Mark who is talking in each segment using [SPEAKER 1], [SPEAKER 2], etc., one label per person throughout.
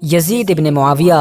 [SPEAKER 1] Yazid इब्न मुआविया।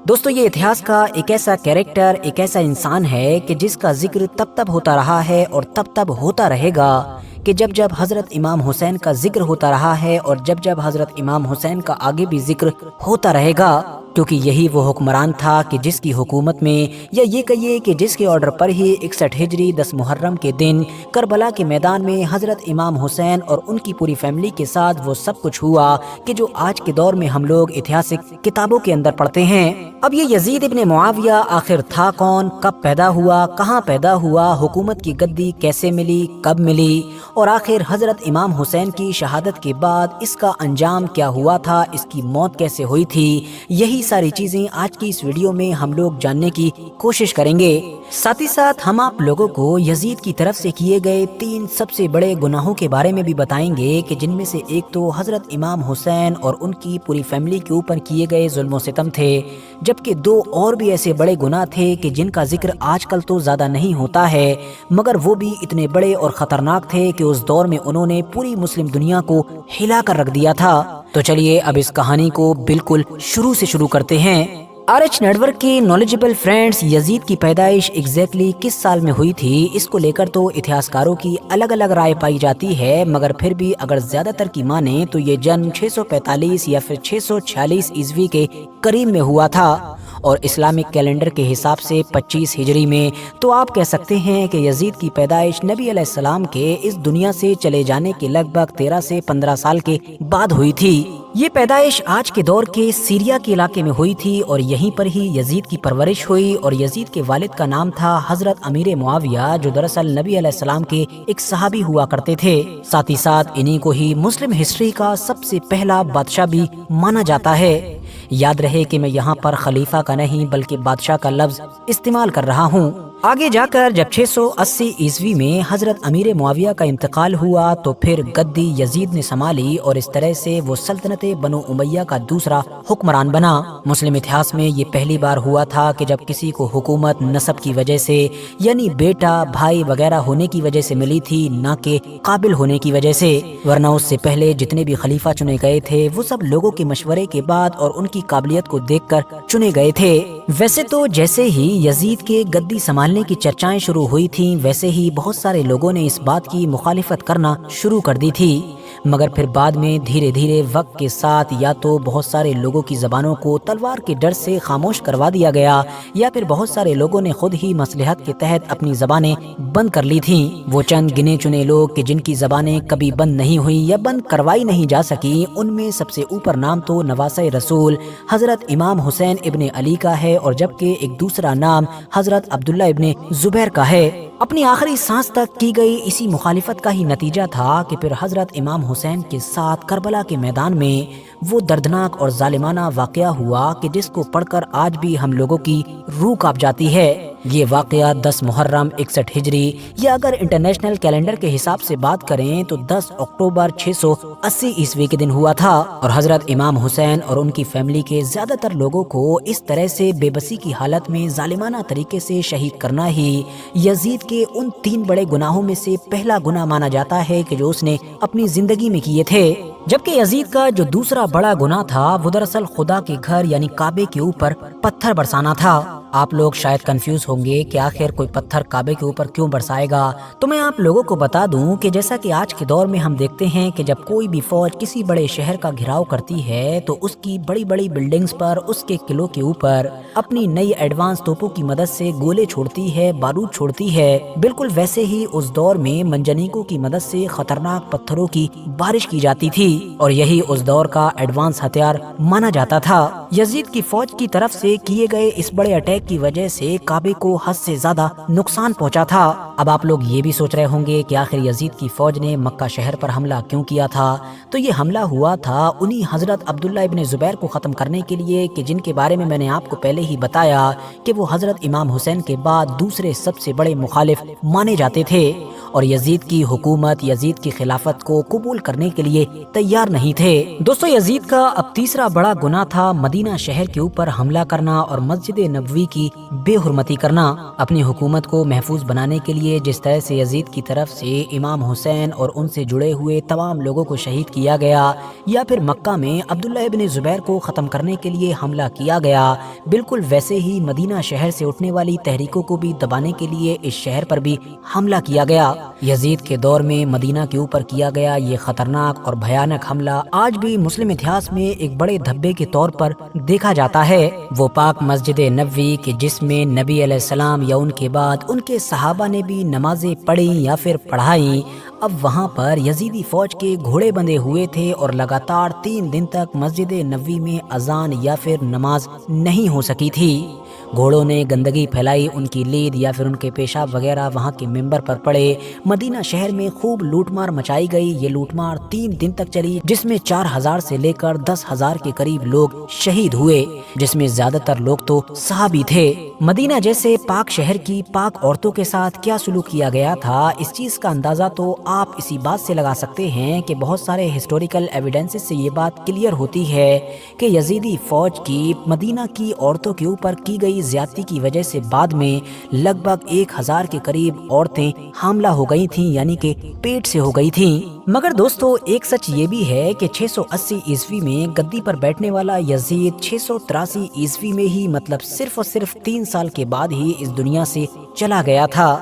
[SPEAKER 1] दोस्तों, ये इतिहास का एक ऐसा कैरेक्टर, एक ऐसा इंसान है कि जिसका जिक्र तब तब होता रहा है और तब तब होता रहेगा कि जब जब हज़रत इमाम हुसैन का जिक्र होता रहा है और जब जब हज़रत इमाम हुसैन का आगे भी जिक्र होता रहेगा, क्योंकि यही वो हुक्मरान था कि जिसकी हुकूमत में, या ये कहिए कि जिसके ऑर्डर पर ही 61 हिजरी 10 मुहर्रम के दिन करबला के मैदान में हज़रत इमाम हुसैन और उनकी पूरी फैमिली के साथ वो सब कुछ हुआ कि जो आज के दौर में हम लोग ऐतिहासिक किताबों के अंदर पढ़ते हैं। अब ये यजीद इब्न मुआविया आखिर था कौन, कब पैदा हुआ, कहाँ पैदा हुआ, हुकूमत की गद्दी कैसे मिली, कब मिली, और आखिर हज़रत इमाम हुसैन की शहादत के बाद इसका अंजाम क्या हुआ था, इसकी मौत कैसे हुई थी, यही सारी चीजें आज की इस वीडियो में हम लोग जानने की कोशिश करेंगे। साथ ही साथ हम आप लोगों को यजीद की तरफ से किए गए 3 सबसे बड़े गुनाहों के बारे में भी बताएंगे कि जिनमें से एक तो हज़रत इमाम हुसैन और उनकी पूरी फैमिली के ऊपर किए गए जुल्म सितम थे, जबकि 2 और भी ऐसे बड़े गुनाह थे कि जिनका जिक्र आजकल तो ज़्यादा नहीं होता है, मगर वो भी इतने बड़े और ख़तरनाक थे कि उस दौर में उन्होंने पूरी मुस्लिम दुनिया को हिला कर रख दिया था। तो चलिए अब इस कहानी को बिल्कुल शुरू से शुरू करते हैं। RH नेटवर्क के नॉलेजेबल फ्रेंड्स, यजीद की पैदाइश एग्जैक्टली किस साल में हुई थी, इसको लेकर तो इतिहासकारों की अलग अलग राय पाई जाती है, मगर फिर भी अगर ज्यादातर की माने तो ये जन्म 645 या फिर 646 ईस्वी के करीब में हुआ था और इस्लामिक कैलेंडर के हिसाब से 25 हिजरी में। तो आप कह सकते हैं कि यजीद की पैदाइश नबी अलैहिस्सलाम के इस दुनिया से चले जाने के लगभग 13 से 15 साल के बाद हुई थी। ये पैदाइश आज के दौर के सीरिया के इलाके में हुई थी और यहीं पर ही यजीद की परवरिश हुई। और यजीद के वालिद का नाम था हजरत अमीर मुआविया, जो दरअसल नबी अलैहिस्सलाम के एक सहाबी हुआ करते थे। साथ ही साथ इन्हीं को ही मुस्लिम हिस्ट्री का सबसे पहला बादशाह भी माना जाता है। याद रहे कि मैं यहाँ पर खलीफा का नहीं बल्कि बादशाह का लफ्ज इस्तेमाल कर रहा हूँ। आगे जाकर जब 680 ईस्वी में हजरत अमीर मुआविया का इंतकाल हुआ तो फिर गद्दी यजीद ने संभाली और इस तरह से वो सल्तनत बनु उमैया का दूसरा हुक्मरान बना। मुस्लिम इतिहास में ये पहली बार हुआ था कि जब किसी को हुकूमत नसब की वजह से, यानी बेटा भाई वगैरह होने की वजह से मिली थी, ना कि काबिल होने की वजह से। वरना उससे पहले जितने भी खलीफा चुने गए थे वो सब लोगों के मशवरे के बाद और उनकी काबिलियत को देखकर चुने गए थे। वैसे तो जैसे ही यजीद के गद्दी संभालने की चर्चाएं शुरू हुई थी, वैसे ही बहुत सारे लोगों ने इस बात की मुखालिफत करना शुरू कर दी थी, मगर फिर बाद में धीरे धीरे वक्त के साथ या तो बहुत सारे लोगों की जबानों को तलवार के डर से खामोश करवा दिया गया, या फिर बहुत सारे लोगों ने खुद ही मसलहत के तहत अपनी जबानें बंद कर ली थीं। वो चंद गिने चुने लोग कि जिनकी जबानें कभी बंद नहीं हुई या बंद करवाई नहीं जा सकी, उनमें सबसे ऊपर नाम तो नवासे रसूल हजरत इमाम हुसैन इब्न अली का है, और जबकि एक दूसरा नाम हजरत अब्दुल्ला इब्न जुबैर का है। अपनी आखिरी सांस तक की गई इसी मुखालिफत का ही नतीजा था कि फिर हजरत इमाम हुसैन के साथ करबला के मैदान में वो दर्दनाक और जालिमाना वाकया हुआ कि जिसको पढ़कर आज भी हम लोगों की रूह कांप जाती है। ये वाकया 10 मुहर्रम 61 हिजरी, या अगर इंटरनेशनल कैलेंडर के हिसाब से बात करें तो 10 अक्टूबर 680 ईस्वी के दिन हुआ था। और हजरत इमाम हुसैन और उनकी फैमिली के ज्यादातर लोगों को इस तरह से बेबसी की हालत में जालिमाना तरीके से शहीद करना ही यजीद के उन 3 बड़े गुनाहों में से पहला गुनाह माना जाता है कि जो उसने अपनी जिंदगी में किए थे। जबकि यजीद का जो दूसरा बड़ा गुनाह था वो दरअसल खुदा के घर यानी काबे के ऊपर पत्थर बरसाना था। आप लोग शायद कंफ्यूज होंगे कि आखिर कोई पत्थर काबे के ऊपर क्यों बरसाएगा, तो मैं आप लोगों को बता दूं कि जैसा कि आज के दौर में हम देखते हैं कि जब कोई भी फौज किसी बड़े शहर का घिराव करती है तो उसकी बड़ी बड़ी बिल्डिंग्स पर, उसके किलों के ऊपर अपनी नई एडवांस तोपों की मदद से गोले छोड़ती है, बारूद छोड़ती है। बिल्कुल वैसे ही उस दौर में मंजनीकों की मदद से खतरनाक पत्थरों की बारिश की जाती थी और यही उस दौर का एडवांस हथियार माना जाता था। यजीद की फौज की तरफ से किए गए इस बड़े अटैक की वजह से काबे को हद से ज्यादा नुकसान पहुंचा था। अब आप लोग ये भी सोच रहे होंगे कि आखिर यजीद की फौज ने मक्का शहर पर हमला क्यों किया था। तो ये हमला हुआ था उन्हीं हजरत अब्दुल्ला इब्न जुबैर को खत्म करने के लिए कि जिनके बारे में मैंने आपको पहले ही बताया कि वो हजरत इमाम हुसैन के बाद दूसरे सबसे बड़े मुखालिफ माने जाते थे और यजीद की हुकूमत, यजीद की खिलाफत को कबूल करने के लिए तैयार नहीं थे। दोस्तों, यजीद का अब तीसरा बड़ा गुनाह था मदीना शहर के ऊपर हमला करना और मस्जिद नबवी की बेहुरमती करना। अपनी हुकूमत को महफूज बनाने के लिए जिस तरह से यजीद की तरफ से इमाम हुसैन और उनसे जुड़े हुए तमाम लोगों को शहीद किया गया, یا پھر مکہ میں عبداللہ ابن زبیر کو ختم کرنے کے لیے حملہ کیا گیا، بالکل ویسے ہی مدینہ شہر سے اٹھنے والی تحریکوں کو بھی دبانے کے لیے اس شہر پر بھی حملہ کیا گیا۔ یزید کے دور میں مدینہ کے اوپر کیا گیا یہ خطرناک اور بھیانک حملہ آج بھی مسلم اتہاس میں ایک بڑے دھبے کے طور پر دیکھا جاتا ہے۔ وہ پاک مسجد نبوی کہ جس میں نبی علیہ السلام یا ان کے بعد ان کے صحابہ نے بھی نمازیں پڑھی یا پھر پڑھائی، اب وہاں پر یزیدی فوج کے گھوڑے بندھے ہوئے تھے اور لگاتار 3 دن تک مسجد نبوی میں اذان یا پھر نماز نہیں ہو سکی تھی۔ گھوڑوں نے گندگی پھیلائی، ان کی لید یا پھر ان کے پیشاب وغیرہ وہاں کے ممبر پر پڑے۔ مدینہ شہر میں خوب لوٹ مار مچائی گئی۔ یہ لوٹ مار 3 دن تک چلی، جس میں 4000 سے لے کر 10,000 کے قریب لوگ شہید ہوئے، جس میں زیادہ تر لوگ تو صحابی تھے۔ مدینہ جیسے پاک شہر کی پاک عورتوں کے ساتھ کیا سلوک کیا گیا تھا، اس چیز کا اندازہ تو آپ اسی بات سے لگا سکتے ہیں کہ بہت سارے ہسٹوریکل ایویڈنس سے یہ بات کلیئر ہوتی ہے کہ یزیدی فوج کی مدینہ کی عورتوں کے اوپر کی گئی زیادتی کی وجہ سے بعد میں لگ بھگ 1000 کے قریب عورتیں حاملہ ہو گئی تھیں، یعنی کہ پیٹ سے ہو گئی تھیں۔ مگر دوستو ایک سچ یہ بھی ہے کہ 680 عیسوی میں گدی پر بیٹھنے والا یزید 683 عیسوی میں ہی مطلب صرف اور صرف 3 سال کے بعد ہی اس دنیا سے چلا گیا تھا،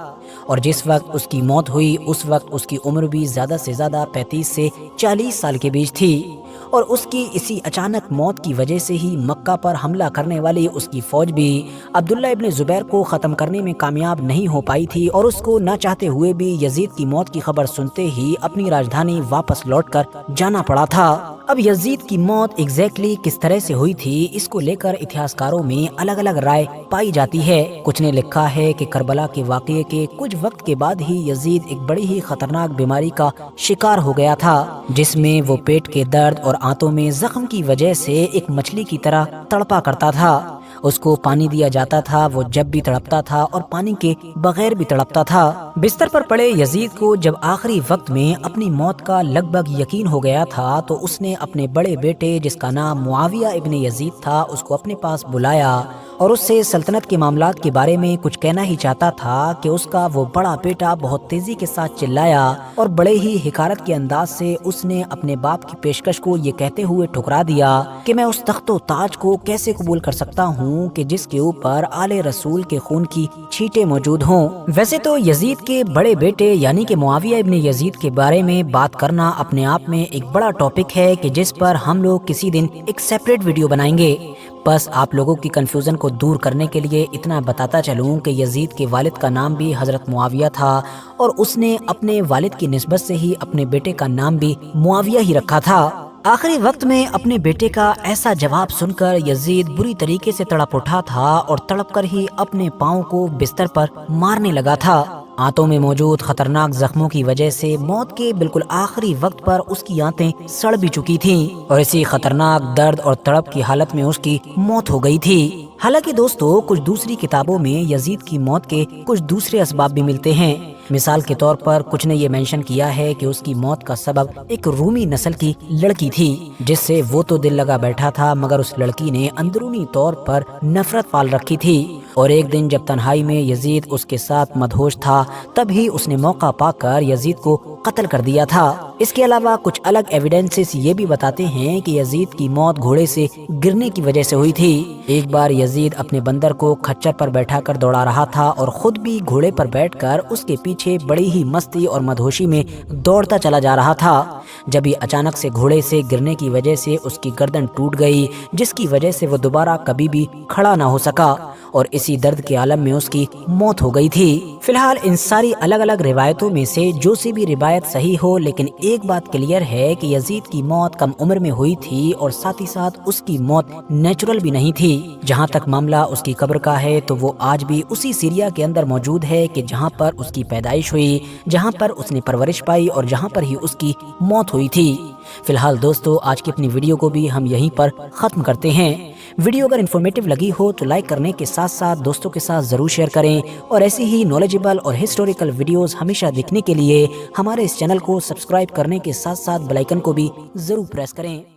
[SPEAKER 1] اور جس وقت اس کی موت ہوئی اس وقت اس کی عمر بھی زیادہ سے زیادہ 35 سے 40 سال کے بیچ تھی، اور اس کی اسی اچانک موت کی وجہ سے ہی مکہ پر حملہ کرنے والی اس کی فوج بھی عبداللہ ابن زبیر کو ختم کرنے میں کامیاب نہیں ہو پائی تھی، اور اس کو نہ چاہتے ہوئے بھی یزید کی موت کی خبر سنتے ہی اپنی راجدھانی واپس لوٹ کر جانا پڑا تھا۔ اب یزید کی موت ایگزیکٹلی کس طرح سے ہوئی تھی، اس کو لے کر اتہاسکاروں میں الگ الگ رائے پائی جاتی ہے۔ کچھ نے لکھا ہے کہ کربلا کے واقعے کے کچھ وقت کے بعد ہی یزید ایک بڑی ہی خطرناک بیماری کا شکار ہو گیا تھا، جس میں وہ پیٹ کے درد اور آنتوں میں زخم کی وجہ سے ایک مچھلی کی طرح تڑپا کرتا تھا۔ اس کو پانی دیا جاتا تھا، وہ جب بھی تڑپتا تھا اور پانی کے بغیر بھی تڑپتا تھا۔ بستر پر پڑے یزید کو جب آخری وقت میں اپنی موت کا لگ بھگ یقین ہو گیا تھا تو اس نے اپنے بڑے بیٹے جس کا نام معاویہ ابن یزید تھا اس کو اپنے پاس بلایا اور اس سے سلطنت کے معاملات کے بارے میں کچھ کہنا ہی چاہتا تھا کہ اس کا وہ بڑا بیٹا بہت تیزی کے ساتھ چلایا اور بڑے ہی حقارت کے انداز سے اس نے اپنے باپ کی پیشکش کو یہ کہتے ہوئے ٹھکرا دیا کہ میں اس تخت و تاج کو کیسے قبول کر سکتا ہوں کہ جس کے اوپر آل رسول کے خون کی چھینٹیں موجود ہوں۔ ویسے تو یزید کے بڑے بیٹے یعنی کہ معاویہ ابن یزید کے بارے میں بات کرنا اپنے آپ میں ایک بڑا ٹاپک ہے کہ جس پر ہم لوگ کسی دن ایک سیپریٹ ویڈیو بنائیں گے۔ بس آپ لوگوں کی کنفیوژن کو دور کرنے کے لیے اتنا بتاتا چلوں کہ یزید کے والد کا نام بھی حضرت معاویہ تھا اور اس نے اپنے والد کی نسبت سے ہی اپنے بیٹے کا نام بھی معاویہ ہی رکھا تھا۔ آخری وقت میں اپنے بیٹے کا ایسا جواب سن کر یزید بری طریقے سے تڑپ اٹھا تھا اور تڑپ کر ہی اپنے پاؤں کو بستر پر مارنے لگا تھا۔ آنتوں میں موجود خطرناک زخموں کی وجہ سے موت کے بالکل آخری وقت پر اس کی آنتیں سڑ بھی چکی تھیں اور اسی خطرناک درد اور تڑپ کی حالت میں اس کی موت ہو گئی تھی۔ حالانکہ دوستو کچھ دوسری کتابوں میں یزید کی موت کے کچھ دوسرے اسباب بھی ملتے ہیں۔ مثال کے طور پر کچھ نے یہ مینشن کیا ہے کہ اس کی موت کا سبب ایک رومی نسل کی لڑکی تھی جس سے وہ تو دل لگا بیٹھا تھا مگر اس لڑکی نے اندرونی طور پر نفرت پال رکھی تھی اور ایک دن جب تنہائی میں یزید اس کے ساتھ مدہوش تھا تب ہی اس نے موقع پا کر یزید کو قتل کر دیا تھا۔ اس کے علاوہ کچھ الگ ایویڈنسز یہ بھی بتاتے ہیں کہ یزید کی موت گھوڑے سے گرنے کی وجہ سے ہوئی تھی۔ ایک بار یزید اپنے بندر کو کھچر پر بیٹھا کر دوڑا رہا تھا اور خود بھی گھوڑے پر بیٹھ کر اس کے پیچھے بڑی ہی مستی اور مدہوشی میں دوڑتا چلا جا رہا تھا، جب یہ اچانک سے گھوڑے سے گرنے کی وجہ سے اس کی گردن ٹوٹ گئی جس کی وجہ سے وہ دوبارہ کبھی بھی کھڑا نہ ہو سکا اور اسی درد کے عالم میں اس کی موت ہو گئی تھی۔ فی الحال ان ساری الگ الگ روایتوں میں سے جو سی بھی روایت صحیح ہو لیکن ایک بات کلیئر ہے کہ یزید کی موت کم عمر میں ہوئی تھی اور ساتھ ہی ساتھ اس کی موت نیچرل بھی نہیں تھی۔ جہاں تک معاملہ اس کی قبر کا ہے تو وہ آج بھی اسی سیریا کے اندر موجود ہے کہ جہاں پر اس کی پیدائش ہوئی، جہاں پر اس نے پرورش پائی اور جہاں پر ہی اس کی موت ہوئی تھی۔ فی الحال دوستو آج کی اپنی ویڈیو کو بھی ہم یہیں پر ختم کرتے ہیں۔ ویڈیو اگر انفارمیٹو لگی ہو تو لائک کرنے کے ساتھ ساتھ دوستوں کے ساتھ ضرور شیئر کریں اور ایسی ہی نالجبل اور ہسٹوریکل ویڈیوز ہمیشہ دیکھنے کے لیے ہمارے اس چینل کو سبسکرائب کرنے کے ساتھ ساتھ بیل آئیکن کو بھی ضرور پریس کریں۔